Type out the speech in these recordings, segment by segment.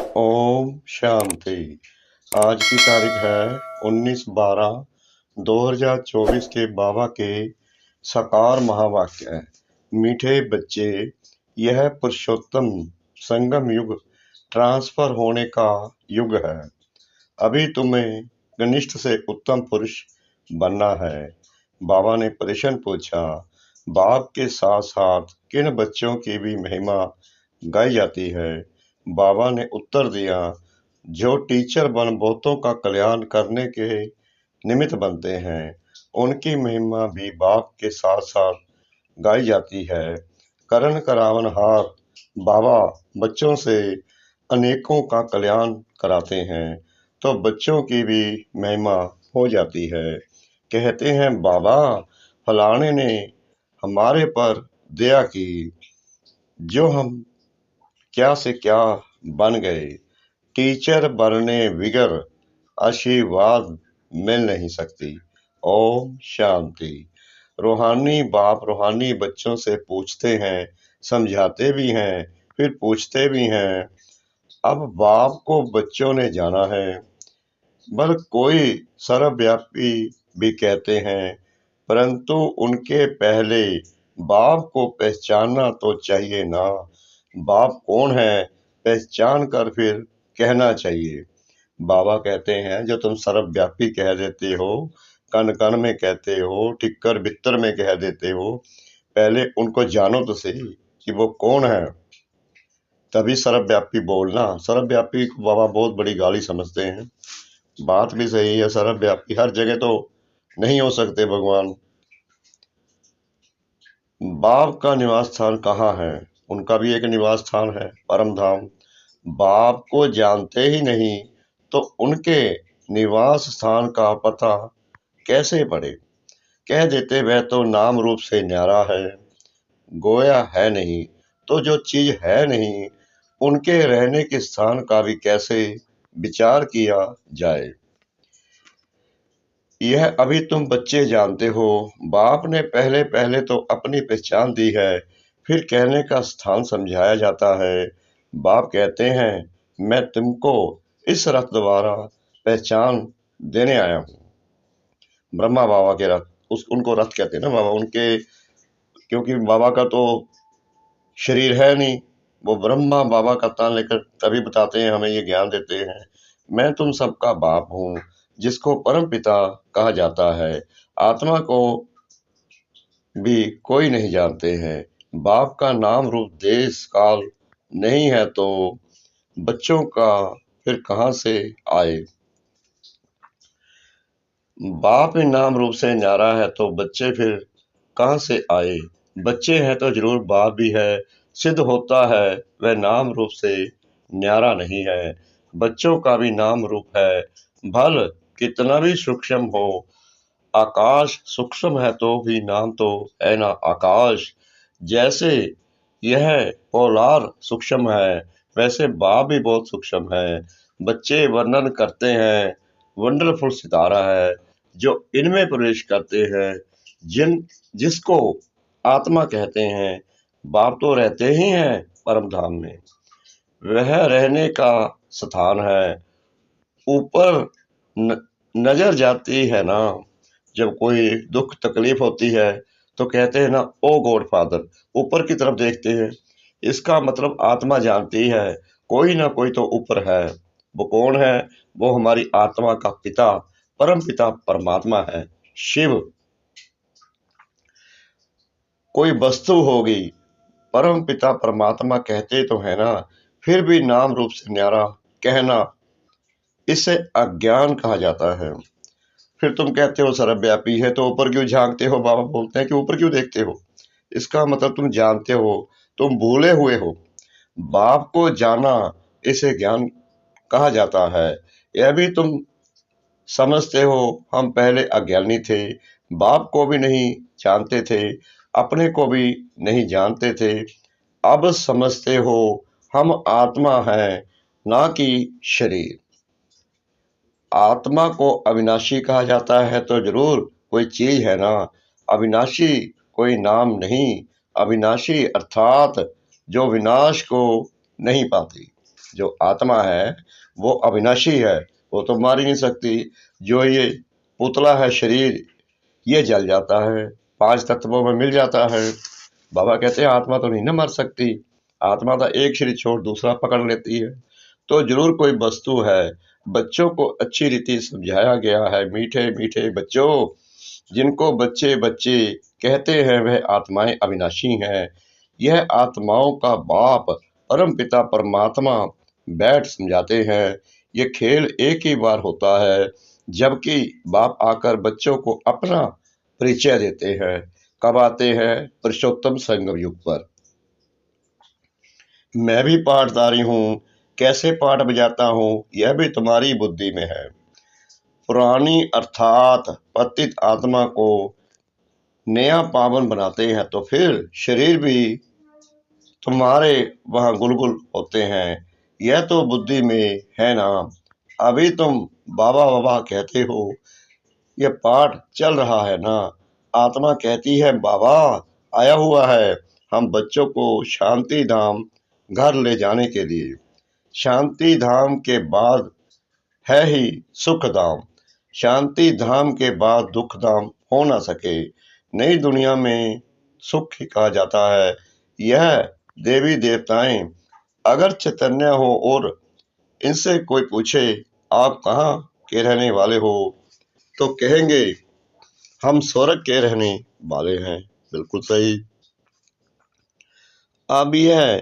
ओम शांति। आज की तारीख है 19/12/2024 के बाबा के साकार महावाक्य है। मीठे बच्चे, यह पुरुषोत्तम संगम युग ट्रांसफर होने का युग है। अभी तुम्हें कनिष्ठ से उत्तम पुरुष बनना है। बाबा ने प्रश्न पूछा, बाप के साथ साथ किन बच्चों की भी महिमा गाई जाती है? बाबा ने उत्तर दिया, जो टीचर बन बहुतों का कल्याण करने के निमित्त बनते हैं, उनकी महिमा भी बाप के साथ साथ गाई जाती है। करण करावन हार बाबा बच्चों से अनेकों का कल्याण कराते हैं, तो बच्चों की भी महिमा हो जाती है। कहते हैं, बाबा फलाने ने हमारे पर दया की, जो हम क्या से क्या बन गए। टीचर बनने बिगर आशीर्वाद मिल नहीं सकती। ओम शांति। रूहानी बाप रूहानी बच्चों से पूछते हैं, समझाते भी हैं, फिर पूछते भी हैं। अब बाप को बच्चों ने जाना है, बल कोई सर्वव्यापी भी कहते हैं, परंतु उनके पहले बाप को पहचानना तो चाहिए ना। बाप कौन है, पहचान कर फिर कहना चाहिए। बाबा कहते हैं, जो तुम सर्वव्यापी कह देते हो, कण कण में कहते हो, टिक्कर बित्तर में कह देते हो, पहले उनको जानो तो सही कि वो कौन है, तभी सर्वव्यापी बोलना। सर्वव्यापी को बाबा बहुत बड़ी गाली समझते हैं। बात भी सही है, सर्वव्यापी हर जगह तो नहीं हो सकते भगवान। बाप का निवास स्थान कहाँ है? उनका भी एक निवास स्थान है, परम धाम। बाप को जानते ही नहीं तो उनके निवास स्थान का पता कैसे पड़े? कह देते वह तो नाम रूप से न्यारा है, गोया है नहीं। तो जो चीज है नहीं, उनके रहने के स्थान का भी कैसे विचार किया जाए? यह अभी तुम बच्चे जानते हो। बाप ने पहले पहले तो अपनी पहचान दी है, फिर कहने का स्थान समझाया जाता है। बाप कहते हैं, मैं तुमको इस रथ द्वारा पहचान देने आया हूँ। ब्रह्मा बाबा के रथ, उनको रथ कहते हैं ना बाबा उनके, क्योंकि बाबा का तो शरीर है नहीं, वो ब्रह्मा बाबा का तान लेकर तभी बताते हैं, हमें ये ज्ञान देते हैं। मैं तुम सबका बाप हूँ, जिसको परम पिता कहा जाता है। आत्मा को भी कोई नहीं जानते हैं। बाप का नाम रूप देश काल नहीं है तो बच्चों का फिर कहाँ से आए? बाप ही नाम रूप से न्यारा है तो बच्चे फिर कहाँ से आए? बच्चे हैं तो जरूर बाप भी है। सिद्ध होता है वह नाम रूप से न्यारा नहीं है। बच्चों का भी नाम रूप है, भल कितना भी सूक्ष्म हो। आकाश सूक्ष्म है तो भी नाम तो है ना आकाश। जैसे यह पोलार सूक्ष्म है, वैसे बाप भी बहुत सूक्ष्म है। बच्चे वर्णन करते हैं, वंडरफुल सितारा है जो इनमें प्रवेश करते हैं, जिसको आत्मा कहते हैं। बाप तो रहते ही हैं परम धाम में, वह रहने का स्थान है। ऊपर नजर जाती है ना, जब कोई दुख तकलीफ होती है तो कहते हैं ना, ओ गॉड फादर, ऊपर की तरफ देखते हैं। इसका मतलब आत्मा जानती है कोई ना कोई तो ऊपर है। वो कौन है? वो हमारी आत्मा का पिता, परम पिता परमात्मा है, शिव। कोई वस्तु होगी, परम पिता परमात्मा कहते तो है ना, फिर भी नाम रूप से न्यारा कहना, इसे अज्ञान कहा जाता है। फिर तुम कहते हो सर्वव्यापी है तो ऊपर क्यों झांकते हो? बाबा बोलते हैं कि ऊपर क्यों देखते हो? इसका मतलब तुम जानते हो, तुम भूले हुए हो। बाप को जाना, इसे ज्ञान कहा जाता है। यह भी तुम समझते हो, हम पहले अज्ञानी थे, बाप को भी नहीं जानते थे, अपने को भी नहीं जानते थे। अब समझते हो हम आत्मा हैं, ना कि शरीर। आत्मा को अविनाशी कहा जाता है तो जरूर कोई चीज है ना। अविनाशी कोई नाम नहीं, अविनाशी अर्थात जो विनाश को नहीं पाती। जो आत्मा है वो अविनाशी है, वो तो मार ही नहीं सकती। जो ये पुतला है शरीर, ये जल जाता है, 5 तत्वों में मिल जाता है। बाबा कहते हैं आत्मा तो नहीं ना मर सकती, आत्मा तो एक शरीर छोड़ दूसरा पकड़ लेती है। तो जरूर कोई वस्तु है। बच्चों को अच्छी रीति समझाया गया है। मीठे मीठे बच्चों, जिनको बच्चे बच्चे कहते हैं वह आत्माएं अविनाशी हैं। यह आत्माओं का बाप परम पिता परमात्मा बैठ समझाते हैं। ये खेल एक ही बार होता है, जबकि बाप आकर बच्चों को अपना परिचय देते हैं। कब आते हैं? पुरुषोत्तम संगम युग पर। मैं भी पाठधारी हूँ, कैसे पाठ बजाता हूँ यह भी तुम्हारी बुद्धि में है। पुरानी अर्थात पतित आत्मा को नया पावन बनाते हैं, तो फिर शरीर भी तुम्हारे वहाँ गुलगुल होते हैं। यह तो बुद्धि में है ना। अभी तुम बाबा बाबा कहते हो, यह पाठ चल रहा है ना। आत्मा कहती है बाबा आया हुआ है हम बच्चों को शांति धाम घर ले जाने के लिए। शांति धाम के बाद है ही सुख धाम। शांति धाम के बाद दुख धाम हो ना सके। नई दुनिया में सुख ही कहा जाता है। यह देवी देवताएं अगर चैतन्य हो और इनसे कोई पूछे आप कहाँ के रहने वाले हो, तो कहेंगे हम स्वर्ग के रहने वाले हैं। बिल्कुल सही। अब यह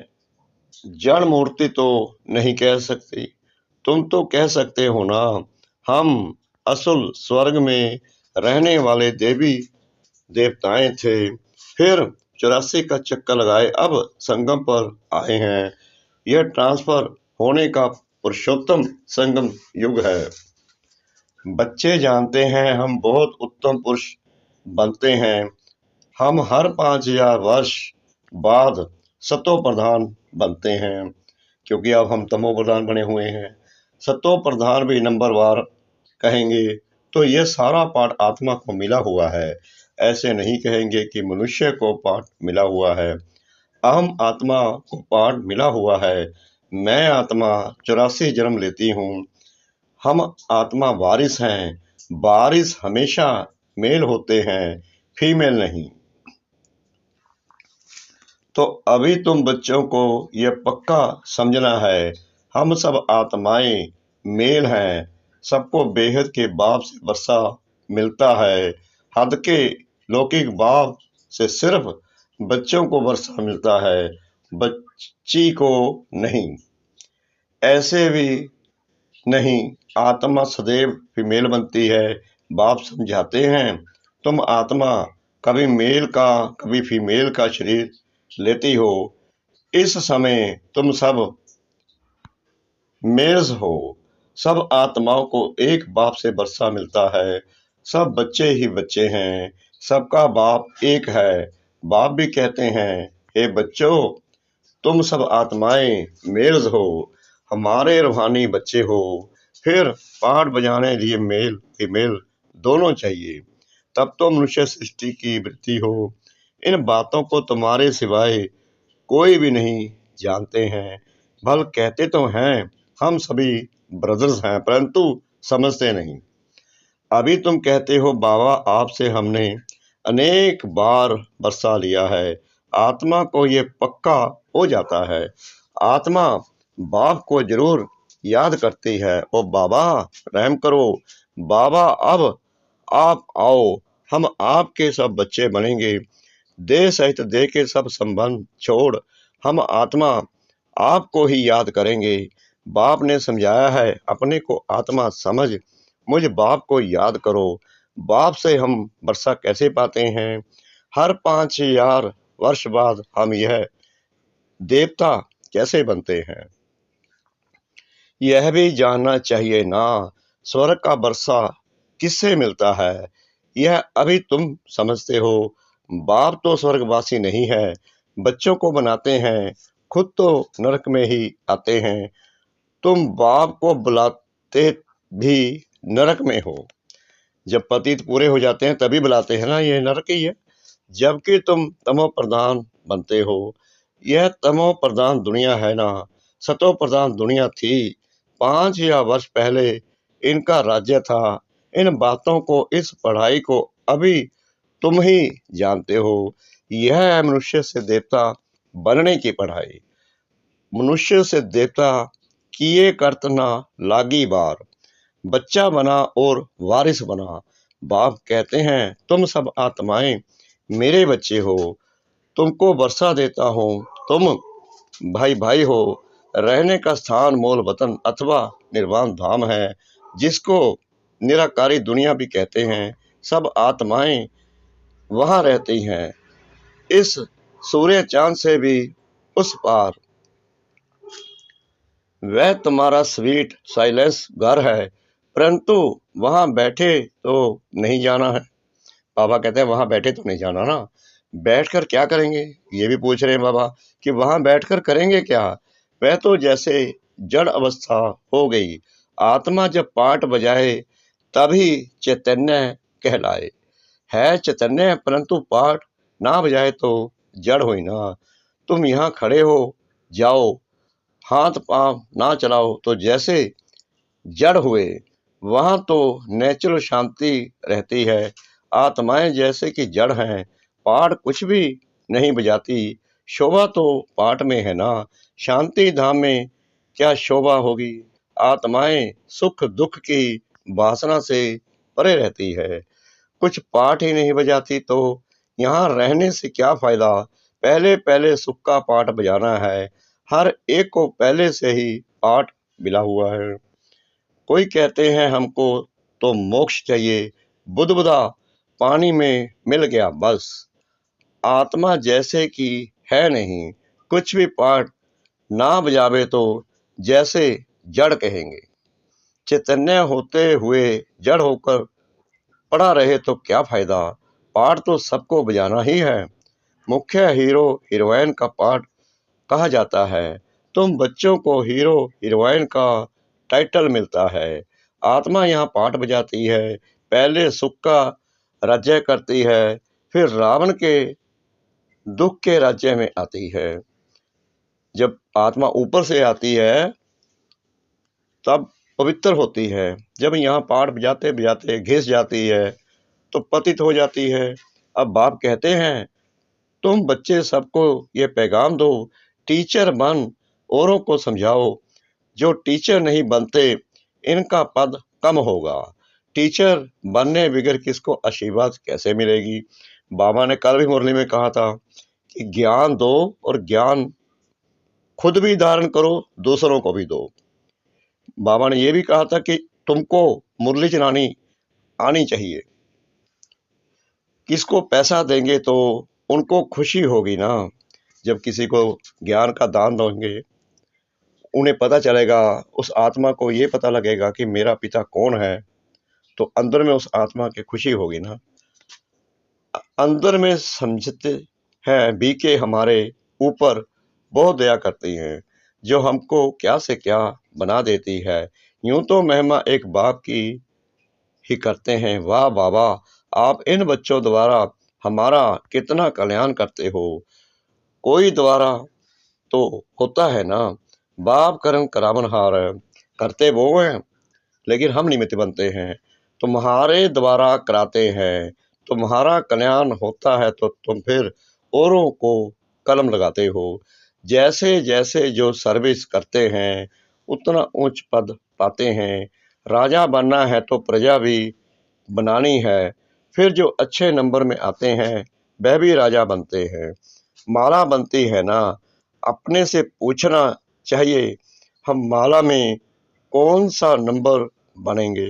जड़ मूर्ति तो नहीं कह सकती, तुम तो कह सकते हो ना हम असुल स्वर्ग में रहने वाले देवी देवताएं थे, फिर 84 का चक्कर लगाए अब संगम पर आए हैं। यह ट्रांसफर होने का पुरुषोत्तम संगम युग है। बच्चे जानते हैं हम बहुत उत्तम पुरुष बनते हैं। हम हर 5000 वर्ष बाद सतो प्रधान बनते हैं, क्योंकि अब हम तमो प्रधान बने हुए हैं। सतो प्रधान भी नंबरवार कहेंगे। तो यह सारा पाठ आत्मा को मिला हुआ है। ऐसे नहीं कहेंगे कि मनुष्य को पाठ मिला हुआ है। अहम आत्मा को पाठ मिला हुआ है। मैं आत्मा 84 जन्म लेती हूँ। हम आत्मा वारिस हैं। वारिस हमेशा मेल होते हैं, फीमेल नहीं। तो अभी तुम बच्चों को यह पक्का समझना है, हम सब आत्माएं मेल हैं। सबको बेहद के बाप से वर्षा मिलता है। हद के लौकिक बाप से सिर्फ बच्चों को वर्षा मिलता है, बच्ची को नहीं। ऐसे भी नहीं, आत्मा सदैव फीमेल बनती है। बाप समझाते हैं तुम आत्मा कभी मेल का कभी फीमेल का शरीर लेती हो। इस समय तुम सब मेल्स हो। सब आत्माओं को एक बाप से वर्षा मिलता है। सब बच्चे ही बच्चे हैं। सबका बाप एक है। बाप भी कहते हैं हे बच्चों, तुम सब आत्माएं मेल्स हो, हमारे रूहानी बच्चे हो। फिर पाठ बजाने लिए मेल फीमेल दोनों चाहिए, तब तो मनुष्य सृष्टि की वृत्ति हो। इन बातों को तुम्हारे सिवाय कोई भी नहीं जानते हैं। भल कहते तो हैं हम सभी ब्रदर्स हैं, परंतु समझते नहीं। अभी तुम कहते हो बाबा आपसे हमने अनेक बार बरसा लिया है। आत्मा को ये पक्का हो जाता है। आत्मा बाप को जरूर याद करती है, ओ बाबा रहम करो, बाबा अब आप आओ, हम आपके सब बच्चे बनेंगे। देह सहित देह के सब संबंध छोड़ हम आत्मा आपको ही याद करेंगे। बाप ने समझाया है अपने को आत्मा समझ, मुझ बाप को याद करो। बाप से हम वर्षा कैसे पाते हैं? हर 5000 वर्ष बाद हम यह देवता कैसे बनते हैं? यह भी जानना चाहिए ना, स्वर्ग का वर्षा किससे मिलता है? यह अभी तुम समझते हो। बाप तो स्वर्गवासी नहीं है, बच्चों को बनाते हैं, खुद तो नरक में ही आते हैं। तुम बाप को बुलाते भी नरक में हो। जब पतित पूरे हो जाते हैं तभी बुलाते हैं ना, ये नरक ही है। जबकि तुम तमो प्रधान बनते हो। यह तमो प्रधान दुनिया है ना, सतो प्रधान दुनिया थी। 5000 वर्ष पहले इनका राज्य था। इन बातों को, इस पढ़ाई को अभी तुम ही जानते हो। यह है मनुष्य से देवता बनने की पढ़ाई। मनुष्य से देवता किए करत ना लागी बार, बच्चा बना और वारिस बना। बाप कहते हैं तुम सब आत्माएं मेरे बच्चे हो, तुमको वर्षा देता हूँ, तुम भाई भाई हो। रहने का स्थान मूल वतन अथवा निर्वाण धाम है, जिसको निराकारी दुनिया भी कहते हैं। सब आत्माएं वहां रहती हैं, इस सूर्य चांद से भी उस पार। वह तुम्हारा स्वीट साइलेंस घर है, परंतु वहां बैठे तो नहीं जाना है। बाबा कहते हैं वहां बैठे तो नहीं जाना ना। बैठकर क्या करेंगे, ये भी पूछ रहे हैं बाबा कि वहां बैठकर करेंगे क्या। वह तो जैसे जड़ अवस्था हो गई। आत्मा जब पाठ बजाए तभी चैतन्य कहलाए। है चैतन्य परंतु पाठ ना बजाए तो जड़ हुई ना। तुम यहाँ खड़े हो, जाओ, हाथ पांव ना चलाओ तो जैसे जड़ हुए। वहां तो नेचुरल शांति रहती है। आत्माएं जैसे कि जड़ हैं, पाठ कुछ भी नहीं बजाती। शोभा तो पाठ में है ना, शांति धाम में क्या शोभा होगी। आत्माएं सुख दुख की वासना से परे रहती है। कुछ पाठ ही नहीं बजाती तो यहाँ रहने से क्या फायदा। पहले पहले सुख का पाठ बजाना है। हर एक को पहले से ही पाठ मिला हुआ है। कोई कहते हैं हमको तो मोक्ष चाहिए, बुदबुदा पानी में मिल गया बस। आत्मा जैसे कि है नहीं, कुछ भी पाठ ना बजावे तो जैसे जड़ कहेंगे। चैतन्य होते हुए जड़ होकर पड़ा रहे तो क्या फायदा। पाठ तो सबको बजाना ही है। मुख्य हीरो हीरोइन का पाठ कहा जाता है। तुम बच्चों को हीरो हीरोइन का टाइटल मिलता है। आत्मा यहाँ पाठ बजाती है। पहले सुख का राज्य करती है, फिर रावण के दुख के राज्य में आती है। जब आत्मा ऊपर से आती है तब पवित्र होती है। जब यहाँ पाठ बजाते बजाते घिस जाती है तो पतित हो जाती है। अब बाप कहते हैं तुम बच्चे सबको ये पैगाम दो, टीचर बन औरों को समझाओ। जो टीचर नहीं बनते इनका पद कम होगा। टीचर बनने बगैर किसको आशीर्वाद कैसे मिलेगी। बाबा ने कल भी मुरली में कहा था कि ज्ञान दो और ज्ञान खुद भी धारण करो, दूसरों को भी दो। बाबा ने यह भी कहा था कि तुमको मुरली चलानी आनी चाहिए। किसको पैसा देंगे तो उनको खुशी होगी ना। जब किसी को ज्ञान का दान देंगे, उन्हें पता चलेगा, उस आत्मा को ये पता लगेगा कि मेरा पिता कौन है, तो अंदर में उस आत्मा की खुशी होगी ना। अंदर में समझते हैं भी के हमारे ऊपर बहुत दया करती हैं, जो हमको क्या से क्या बना देती है। यूं तो महिमा एक बाप की ही करते हैं। वाह बाबा, आप इन बच्चों द्वारा हमारा कितना कल्याण करते हो। कोई द्वारा तो होता है ना। बाप कर्म करावनहार करते वो हैं, लेकिन हम निमित्त बनते हैं। तुम्हारे द्वारा कराते हैं, तुम्हारा कल्याण होता है तो तुम फिर औरों को कलम लगाते हो। जैसे जैसे जो सर्विस करते हैं उतना उच्च पद पाते हैं। राजा बनना है तो प्रजा भी बनानी है। फिर जो अच्छे नंबर में आते हैं वह भी राजा बनते हैं। माला बनती है ना, अपने से पूछना चाहिए हम माला में कौन सा नंबर बनेंगे।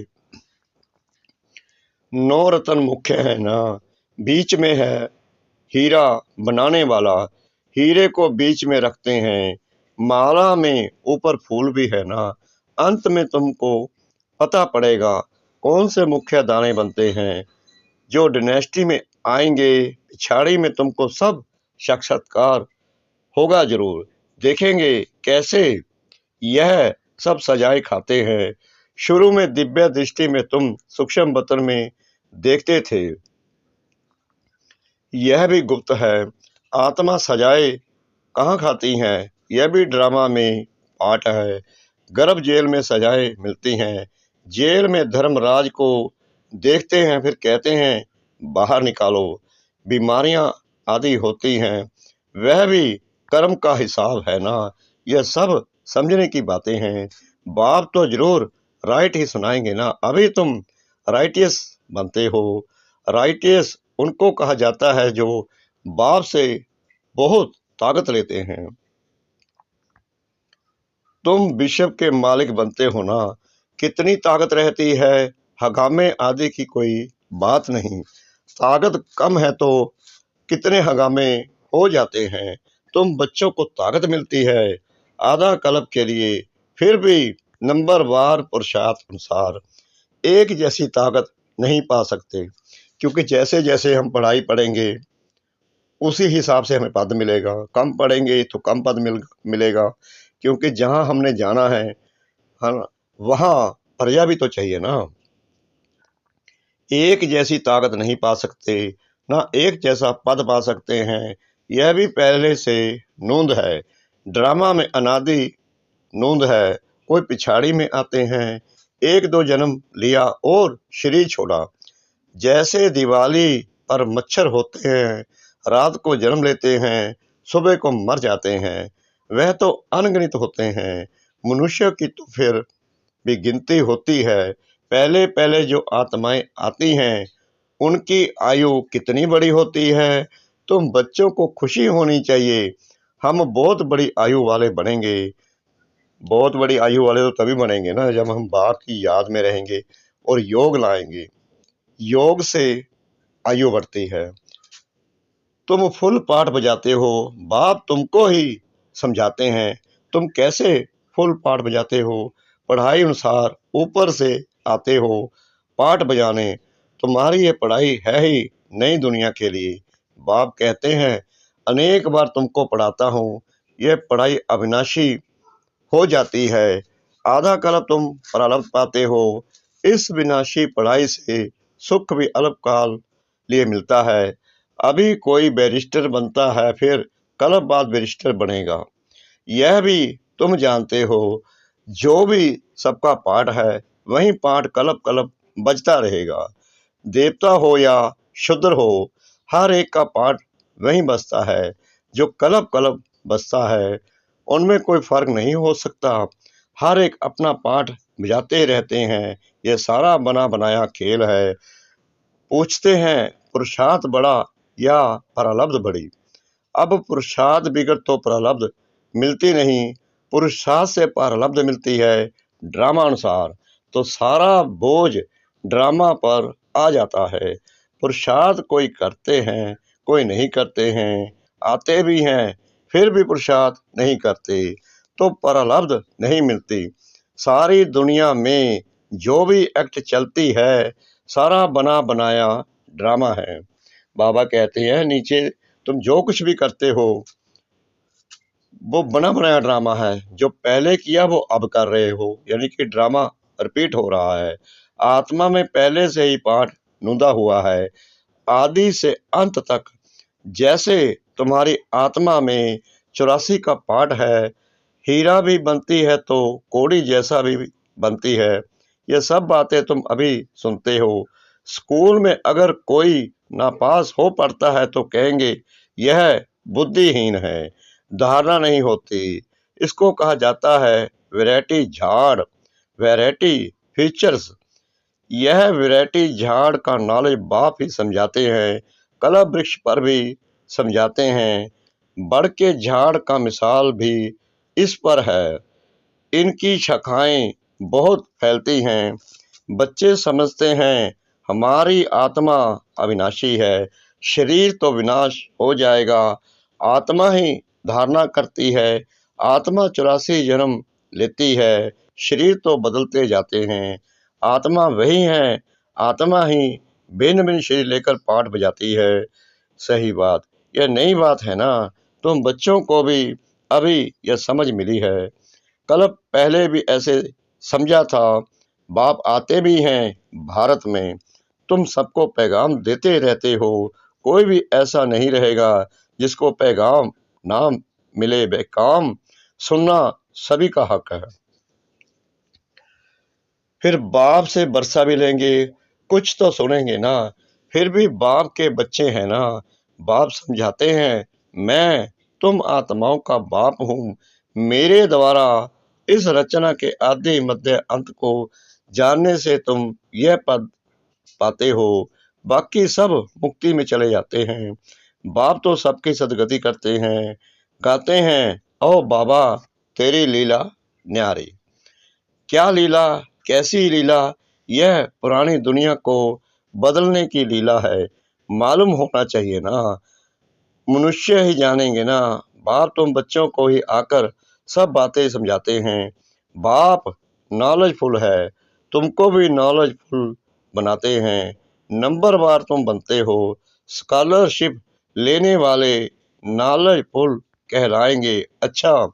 9 रत्न मुख्य है ना, बीच में है हीरा बनाने वाला। हीरे को बीच में रखते हैं, माला में ऊपर फूल भी है ना। अंत में तुमको पता पड़ेगा कौन से मुख्य दाने बनते हैं। जो डायनेस्टी में आएंगे, पिछाड़ी में तुमको सब साक्षात्कार होगा जरूर। देखेंगे कैसे यह सब सजाए खाते हैं। शुरू में दिव्य दृष्टि में तुम सूक्ष्म बतन में देखते थे, यह भी गुप्त है। आत्मा सजाए कहाँ खाती हैं, यह भी ड्रामा में पाठ है। गर्भ जेल में सजाएं मिलती हैं। जेल में धर्मराज को देखते हैं, फिर कहते हैं बाहर निकालो। बीमारियां आदि होती हैं, वह भी कर्म का हिसाब है ना। यह सब समझने की बातें हैं। बाप तो जरूर राइट ही सुनाएंगे ना। अभी तुम राइटियस बनते हो। राइटियस उनको कहा जाता है जो बाप से बहुत ताकत लेते हैं। तुम विश्व के मालिक बनते हो ना। कितनी ताकत रहती है, हगामे आदि की कोई बात नहीं। ताकत कम है तो कितने हगामे हो जाते हैं। तुम बच्चों को ताकत मिलती है आधा कल्प के लिए, फिर भी नंबरवार पुरुषार्थ अनुसार एक जैसी ताकत नहीं पा सकते, क्योंकि जैसे जैसे हम पढ़ाई पढ़ेंगे उसी हिसाब से हमें पद मिलेगा। कम पढ़ेंगे तो कम पद मिलेगा, क्योंकि जहां हमने जाना है वहां प्रजा भी तो चाहिए ना। एक जैसी ताकत नहीं पा सकते, ना एक जैसा पद पा सकते हैं। यह भी पहले से नोंद है। ड्रामा में अनादि नोंद है। कोई पिछाड़ी में आते हैं। एक दो जन्म लिया और शरीर छोड़ा। जैसे दिवाली पर मच्छर होते हैं, रात को जन्म लेते हैं, सुबह को मर जाते हैं, वह तो अनगिनत होते हैं। मनुष्य की तो फिर भी गिनती होती है। पहले पहले जो आत्माएं आती हैं उनकी आयु कितनी बड़ी होती है। तुम बच्चों को खुशी होनी चाहिए। हम बहुत बड़ी आयु वाले बनेंगे। बहुत बड़ी आयु वाले तो तभी बनेंगे ना जब हम बाप की याद में रहेंगे और योग लाएंगे। योग से आयु बढ़ती है। तुम फुल पाठ बजाते हो, बाप तुमको ही समझाते हैं तुम कैसे फुल पाठ बजाते हो। पढ़ाई अनुसार ऊपर से आते हो पाठ बजाने। तुम्हारी ये पढ़ाई है ही नई दुनिया के लिए। बाप कहते हैं अनेक बार तुमको पढ़ाता हूँ, यह पढ़ाई अविनाशी हो जाती है। आधा कल्प तुम प्रारब्ध पाते हो। इस विनाशी पढ़ाई से सुख भी अल्पकाल लिए मिलता है। अभी कोई बैरिस्टर बनता है, फिर कल्प बाद बैरिस्टर बनेगा। यह भी तुम जानते हो। जो भी सबका पाठ है वही पाठ कल्प कल्प बजता रहेगा। देवता हो या शूद्र हो, हर एक का पाठ वही बजता है जो कल्प कल्प बजता है। उनमें कोई फर्क नहीं हो सकता। हर एक अपना पाठ बजाते रहते हैं। यह सारा बना बनाया खेल है। पूछते हैं पुरुषार्थ बड़ा या प्रारब्ध बड़ी। अब पुरुषार्थ बिगड़ तो प्रारब्ध मिलती नहीं। पुरुषार्थ से प्रारब्ध मिलती है ड्रामा अनुसार, तो सारा बोझ ड्रामा पर आ जाता है। पुरुषार्थ कोई करते हैं, कोई नहीं करते हैं। आते भी हैं फिर भी पुरुषार्थ नहीं करते, तो प्रारब्ध नहीं मिलती। सारी दुनिया में जो भी एक्ट चलती है सारा बना बनाया ड्रामा है। बाबा कहते हैं नीचे तुम जो कुछ भी करते हो वो बना बनाया ड्रामा है। जो पहले किया वो अब कर रहे हो, यानी कि ड्रामा रिपीट हो रहा है। आत्मा में पहले से ही पाठ नूंदा हुआ है, आदि से अंत तक। जैसे तुम्हारी आत्मा में 84 का पाठ है। हीरा भी बनती है तो कोड़ी जैसा भी बनती है। ये सब बातें तुम अभी सुनते हो। स्कूल में अगर कोई नापास हो पड़ता है तो कहेंगे यह बुद्धिहीन है, धारणा नहीं होती। इसको कहा जाता है वैरायटी झाड़, वैरायटी फीचर्स। यह वैरायटी झाड़ का नॉलेज बाप ही समझाते हैं। कलम वृक्ष पर भी समझाते हैं। बड़ के झाड़ का मिसाल भी इस पर है। इनकी शाखाएं बहुत फैलती हैं। बच्चे समझते हैं हमारी आत्मा अविनाशी है, शरीर तो विनाश हो जाएगा। आत्मा ही धारणा करती है। आत्मा 84 जन्म लेती है, शरीर तो बदलते जाते हैं। आत्मा वही है। आत्मा ही भिन्न भिन्न शरीर लेकर पाठ बजाती है। सही बात, यह नई बात है ना। तुम बच्चों को भी अभी यह समझ मिली है। कल पहले भी ऐसे समझा था। बाप आते भी हैं भारत में। तुम सबको पैगाम देते रहते हो। कोई भी ऐसा नहीं रहेगा जिसको पैगाम ना मिले। बेकाम सुनना सभी का हक है। फिर बाप से बरसा भी लेंगे, कुछ तो सुनेंगे ना, फिर भी बाप के बच्चे हैं ना। बाप समझाते हैं, मैं तुम आत्माओं का बाप हूँ। मेरे द्वारा इस रचना के आदि मध्य अंत को जानने से तुम यह पद पाते हो, बाकी सब मुक्ति में चले जाते हैं। बाप तो सबकी सदगति करते हैं, गाते हैं, ओ बाबा तेरी लीला न्यारी। क्या लीला, कैसी लीला, यह पुरानी दुनिया को बदलने की लीला है। मालूम होना चाहिए ना, मनुष्य ही जानेंगे ना। बाप तुम बच्चों को ही आकर सब बातें समझाते हैं। बाप नॉलेजफुल है, तुमको भी नॉलेजफुल बनाते हैं। नंबरवार तुम बनते हो, स्कॉलरशिप लेने वाले नॉलेजफुल कहलाएंगे। अच्छा,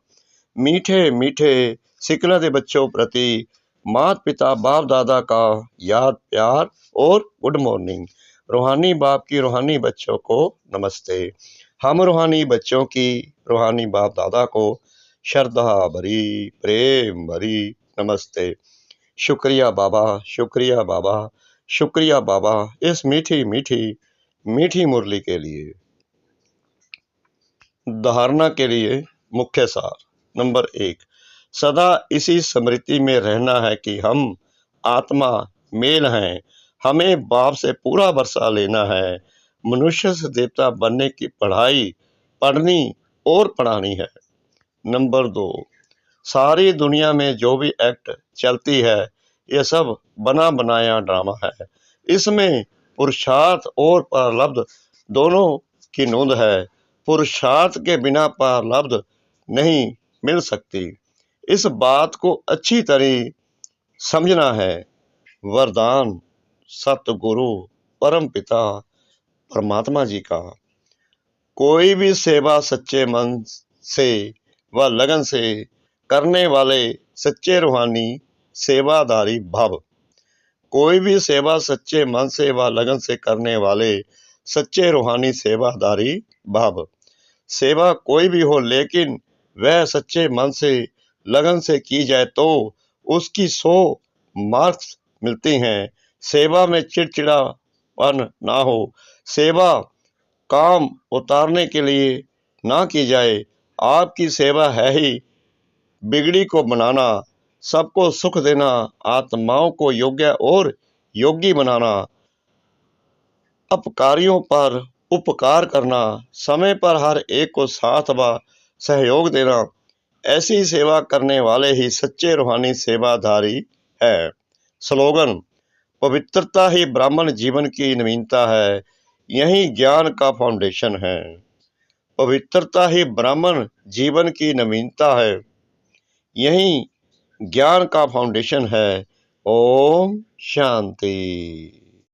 मीठे मीठे सिकलते बच्चों प्रति माता पिता बाप दादा का याद प्यार और गुड मॉर्निंग। रूहानी बाप की रूहानी बच्चों को नमस्ते। हम रूहानी बच्चों की रूहानी बाप दादा को श्रद्धा भरी प्रेम भरी नमस्ते। शुक्रिया बाबा, शुक्रिया बाबा, शुक्रिया बाबा इस मीठी मीठी मीठी मुरली के लिए। धारणा के लिए मुख्य सार। नंबर 1, सदा इसी स्मृति में रहना है कि हम आत्मा मेल हैं। हमें बाप से पूरा बरसा लेना है। मनुष्य से देवता बनने की पढ़ाई पढ़नी और पढ़ानी है। नंबर 2, सारी दुनिया में जो भी एक्ट चलती है ये सब बना बनाया ड्रामा है। इसमें पुरुषार्थ और प्रारब्ध दोनों की नोंद है। पुरुषार्थ के बिना प्रारब्ध नहीं मिल सकती। इस बात को अच्छी तरह समझना है। वरदान सतगुरु परम पिता परमात्मा जी का। कोई भी सेवा सच्चे मन से व लगन से करने वाले सच्चे रूहानी सेवादारी भाव। कोई भी सेवा सच्चे मन से व लगन से करने वाले सच्चे रूहानी सेवादारी भाव। सेवा कोई भी हो, लेकिन वह सच्चे मन से लगन से की जाए तो उसकी 100 मार्क्स मिलती हैं। सेवा में चिड़चिड़ापन ना हो। सेवा काम उतारने के लिए ना की जाए। आपकी सेवा है ही बिगड़ी को बनाना, सबको सुख देना, आत्माओं को योग्य और योगी बनाना, अपकारियों पर उपकार करना, समय पर हर एक को साथ व सहयोग देना। ऐसी सेवा करने वाले ही सच्चे रूहानी सेवाधारी है। स्लोगन, पवित्रता ही ब्राह्मण जीवन की नवीनता है। यही ज्ञान का फाउंडेशन है। पवित्रता ही ब्राह्मण जीवन की नवीनता है। यही ज्ञान का फाउंडेशन है। ओम शांति।